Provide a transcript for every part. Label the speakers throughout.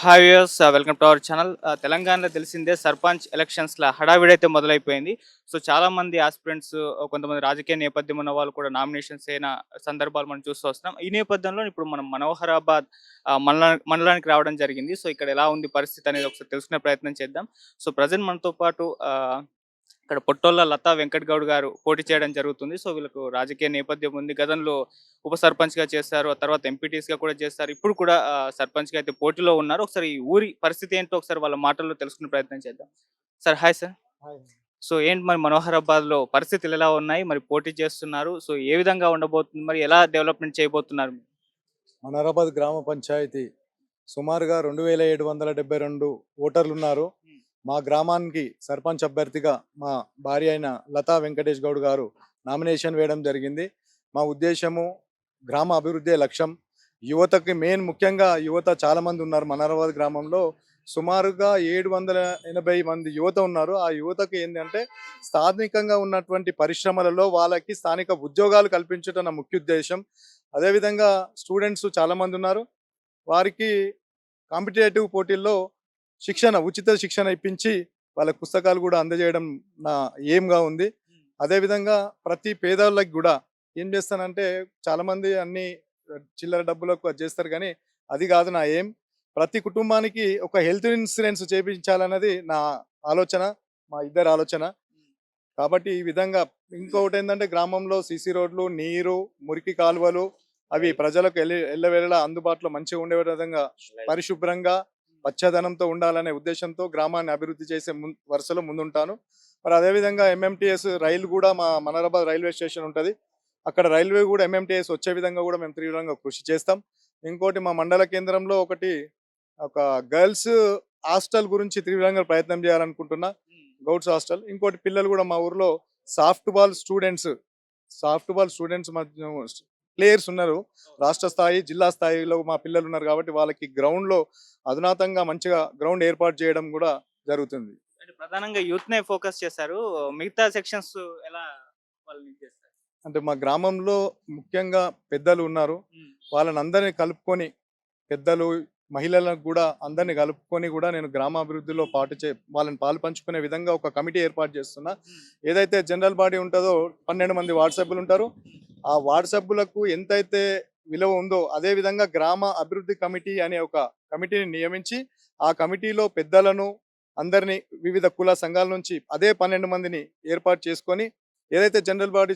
Speaker 1: Hi viewers, welcome to our channel. తెలంగాణలో తెలిసిందే sarpanch ఎలక్షన్స్‌ల హడావిడైతే మొదలైపోయింది. So, చాలామంది ఆస్పిరెంట్స్, కొంతమంది రాజకీయ నేపథ్యం ఉన్న వాళ్ళు కూడా నామినేషన్స్ అయిన సందర్భాలు మనం చూస్తూ వస్తున్నాం. ఈ నేపథ్యంలో ఇప్పుడు మనం మనోహరాబాద్ మండలానికి రావడం జరిగింది. సో, ఇక్కడ ఎలా ఉంది పరిస్థితి అనేది ఒకసారి తెలుసుకునే ప్రయత్నం చేద్దాం. సో, ప్రెజెంట్ మనతో పాటు ఇక్కడ పొట్టోళ్ళ లతా వెంకట్ గౌడ్ గారు పోటీ చేయడం జరుగుతుంది. సో, వీళ్ళకు రాజకీయ నేపథ్యం ఉంది. గతంలో ఉప సర్పంచ్‌గా చేశారు. ఆ తర్వాత ఎంపీటీస్‌గా కూడా చేస్తారు. ఇప్పుడు కూడా సర్పంచ్‌గా అయితే పోటీలో ఉన్నారు. ఒకసారి ఈ ఊరి పరిస్థితి ఏంటో ఒకసారి వాళ్ళ మాటల్లో తెలుసుకునే ప్రయత్నం చేద్దాం. Sir, hi sir.
Speaker 2: Hi.
Speaker 1: So, ఏంటి మరి మనోహరాబాద్‌లో పరిస్థితులు ఎలా ఉన్నాయి? మరి పోటీ చేస్తున్నారు. సో, ఏ విధంగా ఉండబోతుంది? మరి ఎలా డెవలప్‌మెంట్ చేయబోతున్నారు?
Speaker 2: మనారాబాద్ గ్రామ పంచాయతీ సుమారుగా 2772 ఓటర్లున్నారు.
Speaker 1: హ్మ్.
Speaker 2: మా గ్రామానికి సర్పంచ్ అభ్యర్థిగా మా భార్య అయిన లతా వెంకటేష్ గౌడ్ గారు నామినేషన్ వేయడం జరిగింది. మా ఉద్దేశము గ్రామ అభివృద్ధే లక్ష్యం. యువతకి ముఖ్యంగా యువత చాలామంది ఉన్నారు మనారాబాద్ గ్రామంలో. సుమారుగా 780 మంది యువత ఉన్నారు. ఆ యువతకు ఏందంటే స్థానికంగా ఉన్నటువంటి పరిశ్రమలలో వాళ్ళకి స్థానిక ఉద్యోగాలు కల్పించడం నా ముఖ్య ఉద్దేశం. అదేవిధంగా స్టూడెంట్స్ చాలామంది ఉన్నారు. వారికి కాంపిటేటివ్ పోటీల్లో ఉచిత శిక్షణ ఇప్పించి వాళ్ళకి పుస్తకాలు కూడా అందజేయడం నా ఎయిమ్‌గా ఉంది.
Speaker 1: హ్మ్.
Speaker 2: అదేవిధంగా ప్రతి పేదోళ్ళకి గూడా ఏం చేస్తానంటే చాలామంది అన్ని చిల్లర డబ్బులకు అది చేస్తారు గానీ, అది కాదు నా ఎయిమ్. ప్రతి కుటుంబానికి ఒక హెల్త్ ఇన్సూరెన్స్ చేపించాలన్నది నా ఆలోచన. మా ఇద్దరి ఆలోచన.
Speaker 1: హ్మ్.
Speaker 2: కాబట్టి ఈ విధంగా ఇంకొకటేందంటే గ్రామంలో సీసీ రోడ్లు, నీరు, మురికి కాలువలు అవి ప్రజలకు ఎల్లవేళలా అందుబాటులో మంచిగా ఉండే విధంగా పరిశుభ్రంగా, పచ్చదనంతో ఉండాలనే ఉద్దేశంతో గ్రామాన్ని అభివృద్ధి చేసే వరుసలో ముందుంటాను. మరి అదేవిధంగా ఎంఎంటీఎస్ రైలు కూడా మా మనారాబాద్ రైల్వే స్టేషన్ ఉంటది. అక్కడ రైల్వే కూడా ఎంఎంటీఎస్ వచ్చే విధంగా కూడా మేము తీవ్రంగా కృషి చేస్తాం. ఇంకోటి మా మండల కేంద్రంలో ఒక గర్ల్స్ హాస్టల్ గురించి తీవ్రంగా ప్రయత్నం చేయాలనుకుంటున్నా.
Speaker 1: హ్మ్.
Speaker 2: గౌడ్స్ హాస్టల్. ఇంకోటి పిల్లలు కూడా మా ఊర్లో soft ball students, soft ball students మధ్య ప్లేయర్స్ ఉన్నారు. రాష్ట్ర స్థాయి, జిల్లా స్థాయిలో మా పిల్లలు ఉన్నారు కాబట్టి వాళ్ళకి గ్రౌండ్‌లో అధునాతంగా మంచిగా గ్రౌండ్ ఏర్పాటు చేయడం కూడా జరుగుతుంది.
Speaker 1: అంటే ప్రధానంగా యూత్‌నే ఫోకస్ చేశారు. మిగతా సెక్షన్స్ ఎలా వాళ్ళు లీడ్ చేస్తారు?
Speaker 2: అంటే మా గ్రామంలో ముఖ్యంగా పెద్దలు ఉన్నారు.
Speaker 1: హ్మ్.
Speaker 2: వాళ్ళనందరిని కలుపుకొని పెద్దలు, మహిళలకు గూడా అందరిని కలుపుకొని గూడా నేను గ్రామాభివృద్ధిలో వాళ్ళని పాలు పంచుకునే విధంగా ఒక కమిటీ ఏర్పాటు చేస్తున్నా.
Speaker 1: హ్మ్.
Speaker 2: ఏదైతే జనరల్ బాడీ ఉంటదో 12 మంది వార్డ్ సభ్యులుంటారు.
Speaker 1: హ్మ్.
Speaker 2: ఆ వార్డ్ సభ్యులకు ఎంతైతే విలువ ఉందో అదే విధంగా గ్రామ అభివృద్ధి కమిటీ అనే ఒక కమిటీని నియమించి, ఆ కమిటీలో పెద్దలను అందరిని వివిధ కుల సంఘాల నుంచి అదే 12 మందిని ఏర్పాటు చేసుకొని, ఏదైతే జనరల్ బాడీ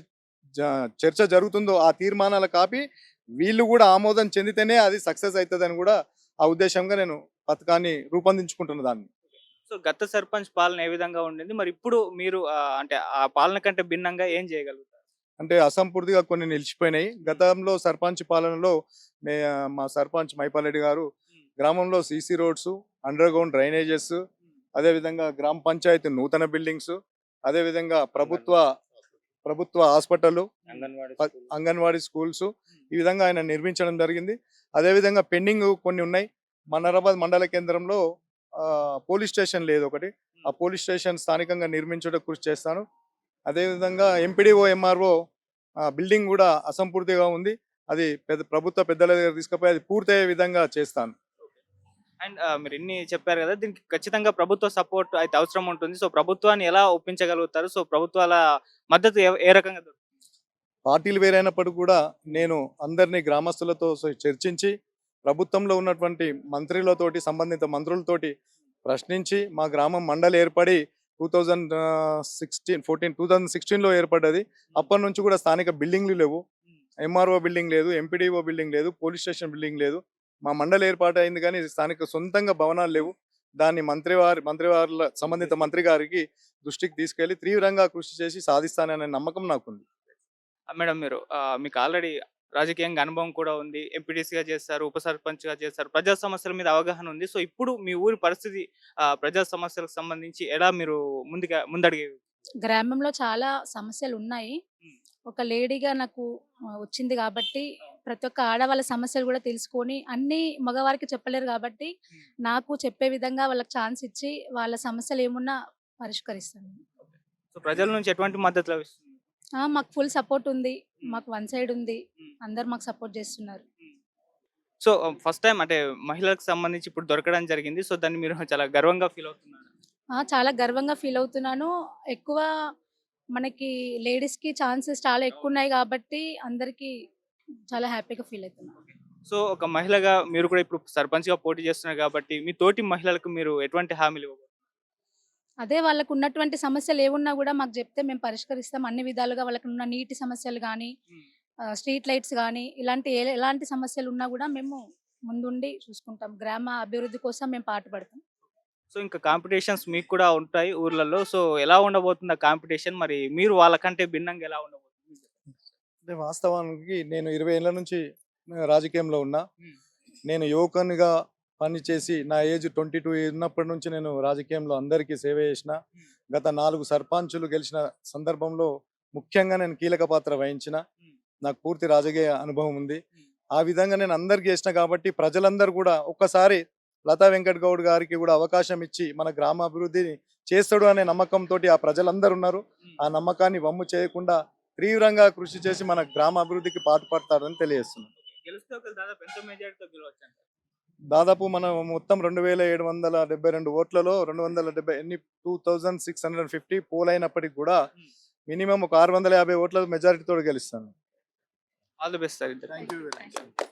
Speaker 2: జ చర్చ జరుగుతుందో ఆ తీర్మానాల కాపీ వీళ్ళు గూడా ఆమోదం చెందితేనే అది సక్సెస్ అయితదని గూడా ఆ ఉద్దేశంగా నేను పథకాన్ని రూపొందించుకుంటున్న దాన్ని.
Speaker 1: సో, గత సర్పంచ్ పాలన ఏ విధంగా ఉండింది? మరి ఇప్పుడు మీరు అంటే ఆ పాలన కంటే భిన్నంగా ఏం చేయగలుగుతారు?
Speaker 2: అంటే అసంపూర్తిగా కొన్ని నిలిచిపోయినాయి.
Speaker 1: హ్మ్.
Speaker 2: గతంలో సర్పంచ్ పాలనలో మా సర్పంచ్ మైపాల్రెడ్డి గారు
Speaker 1: హ్మ్.
Speaker 2: గ్రామంలో CC roads, under ground drainages,
Speaker 1: హ్మ్.
Speaker 2: అదేవిధంగా గ్రామ పంచాయతీ నూతన బిల్డింగ్స్, అదేవిధంగా ప్రభుత్వ హాస్పిటళ్ళు,
Speaker 1: అంగన్వాడీ
Speaker 2: ప
Speaker 1: స్కూల్.
Speaker 2: అంగన్వాడీ స్కూల్సు
Speaker 1: హ్మ్.
Speaker 2: ఈ విధంగా ఆయన నిర్మించడం జరిగింది. అదేవిధంగా పెండింగ్ కొన్ని ఉన్నాయి. మన్నారాబాద్ మండల కేంద్రంలో పోలీస్ స్టేషన్ లేదొకటి. ఆ
Speaker 1: హ్మ్.
Speaker 2: పోలీస్ స్టేషన్ స్థానికంగా నిర్మించుటకు కృషి చేస్తాను. అదేవిధంగా ఎంపీడీఓ, ఎంఆర్ఓ బిల్డింగ్ గూడా అసంపూర్తిగా ఉంది. అది ప్రభుత్వ పెద్దల దగ్గర తీసుకుపోయి అది పూర్తయ్యే విధంగా చేస్తాను.
Speaker 1: ఓకే. అండ్ మీరు ఇన్ని చెప్పారు గదా! దీనికి ఖచ్చితంగా ప్రభుత్వ సపోర్ట్ అయితే అవసరం ఉంటుంది. సో, ప్రభుత్వాన్ని ఎలా ఒప్పించగలుగుతారు? సో, ప్రభుత్వాల మద్దతు ఏ రకంగా దొరుకుతుంది?
Speaker 2: పార్టీలు వేరైనప్పటికి కూడా నేను అందరిని గ్రామస్తులతో చర్చించి, ప్రభుత్వంలో ఉన్నటువంటి సంబంధిత మంత్రులతోటి ప్రశ్నించి, మా గ్రామం మండలి ఏర్పడి 2016లో ఏర్పడ్డది.
Speaker 1: హ్మ్.
Speaker 2: అప్పటినుంచి కూడా స్థానిక బిల్డింగ్‌లు లేవు.
Speaker 1: హ్మ్.
Speaker 2: ఎంఆర్ఓ బిల్డింగ్ లేదు, ఎంపీడీఓ బిల్డింగ్ లేదు, పోలీస్ స్టేషన్ బిల్డింగ్ లేదు. మా మండలి ఏర్పాటయింది కానీ స్థానిక సొంతంగా భవనాలు లేవు. దాన్ని మంత్రివారుల సంబంధిత మంత్రి గారికి దృష్టికి తీసుకెళ్ళి తీవ్రంగా కృషి చేసి సాధిస్తాననే నమ్మకం నాకుంది.
Speaker 1: మేడం, మీరు మీకు ఆల్రెడీ రాజకీయంగా అనుభవం కూడా ఉంది. ఎంపీటీసీగా చేశారు, ఉప సర్పంచ్‌గా చేశారు. ప్రజా సమస్యల మీద అవగాహన ఉంది. సో, ఇప్పుడు మీ ఊరి పరిస్థితి ప్రజా సమస్యలకు సంబంధించి ఎలా మీరు ముందడుగు
Speaker 3: గ్రామంలో చాలా సమస్యలున్నాయి.
Speaker 1: హ్మ్.
Speaker 3: ఒక లేడీగా నాకు వచ్చింది గాబట్టి,
Speaker 1: అవును.
Speaker 3: ప్రతి ఒక్క ఆడవాళ్ళ సమస్యలు గూడా తెలుసుకొని, అన్నీ మగవారికి చెప్పలేరు గాబట్టి,
Speaker 1: హ్మ్.
Speaker 3: నాకు చెప్పే విధంగా వాళ్ళకి ఛాన్స్ ఇచ్చి, వాళ్ళ సమస్యలేమున్నా పరిష్కరిస్తాను.
Speaker 1: ఓకే. సో, ప్రజల నుంచి ఎటువంటి మద్దతు లభిస్తుంది?
Speaker 3: మాకు ఫుల్ సపోర్ట్ ఉంది.
Speaker 1: హ్మ్.
Speaker 3: మాకు వన్ సైడ్ ఉంది.
Speaker 1: హ్మ్.
Speaker 3: అందరూ మాకు సపోర్ట్ జేస్తున్నారు.
Speaker 1: హ్మ్. సో ఫస్ట్ టైం అంటే మహిళలకు సంబంధించి ఇప్పుడు దొరకడం జరిగింది. సో దాన్ని మీరు చాలా గర్వంగా ఫీల్ అవుతున్నారు.
Speaker 3: చాలా గర్వంగా ఫీల్ అవుతున్నాను. ఎక్కువ మనకి లేడీస్‌కి ఛాన్సెస్ చాలా ఎక్కువున్నాయి గాబట్టి అందరికీ చాలా హ్యాపీగా ఫీల్ అవుతున్నాను.
Speaker 1: సో ఒక మహిళగా మీరు కూడా ఇప్పుడు సర్పంచ్‌గా పోటీ చేస్తున్నారు కాబట్టి మీ తోటి మహిళలకు మీరు ఎటువంటి హామీలు ఇవ్వబోతున్నారు?
Speaker 3: అదే వాళ్ళకున్నటువంటి సమస్యలేవున్నా గూడా మాకు జెప్తే మేము పరిష్కరిస్తాం. అన్ని విధాలుగా వాళ్ళకున్న నీటి సమస్యలు గానీ,
Speaker 1: హ్మ్.
Speaker 3: స్ట్రీట్ లైట్స్ గానీ, ఇలాంటి ఎలాంటి సమస్యలున్నా గూడా మేము ముందుండి చూసుకుంటాం. గ్రామ అభివృద్ధి కోసం మేము పాటుపడతాం.
Speaker 1: సో ఇంకా కాంపిటీషన్స్ మీకు కూడా ఉంటాయి ఊర్లలో. సో ఎలా ఉండబోతుంది ఆ కాంపిటీషన్? మరి మీరు వాళ్ళకంటే భిన్నంగా ఎలా ఉండబోతుంది?
Speaker 2: అంటే వాస్తవానికి నేను 20 ఏళ్ల నుంచి రాజకీయంలో ఉన్నా.
Speaker 1: హ్మ్.
Speaker 2: నేను యువకునిగా పనిచేసి నా ఏజ్ 22 ఉన్నప్పటి నుంచి నేను రాజకీయంలో అందరికీ సేవ చేసిన.
Speaker 1: హ్మ్.
Speaker 2: గత 4 సర్పంచులు గెలిచిన సందర్భంలో ముఖ్యంగా నేను కీలక పాత్ర వహించిన.
Speaker 1: హ్మ్.
Speaker 2: నాకు పూర్తి రాజకీయ అనుభవం ఉంది.
Speaker 1: హ్మ్.
Speaker 2: ఆ విధంగా నేను అందరికి చేసిన కాబట్టి ప్రజలందరూ కూడా ఒక్కసారి లతా వెంకట్ గౌడ్ గారికి కూడా అవకాశం ఇచ్చి మన గ్రామాభివృద్ధిని చేస్తాడు అనే నమ్మకంతోటి ఆ ప్రజలందరూ ఉన్నారు.
Speaker 1: హ్మ్.
Speaker 2: ఆ నమ్మకాన్ని వమ్ము చేయకుండా తీవ్రంగా కృషి చేసి మన గ్రామ అభివృద్ధికి పాటుపడతారని తెలియజేస్తున్నాను.
Speaker 1: గెలిస్తే ఒక దాదాపు ఎంత మెజారిటీతో గెలవచ్చంటారు?
Speaker 2: దాదాపు మనం మొత్తం 2772 ఓట్లలో 270 ఎన్ని 2650 పోల్ అయినప్పటికీ కూడా
Speaker 1: హ్మ్.
Speaker 2: మినిమం ఒక 650 ఓట్ల మెజారిటీతో గెలుస్తాను.
Speaker 1: ఆల్ ది బెస్ట్ సార్ ఇద్దరికి.
Speaker 2: Thank you very much.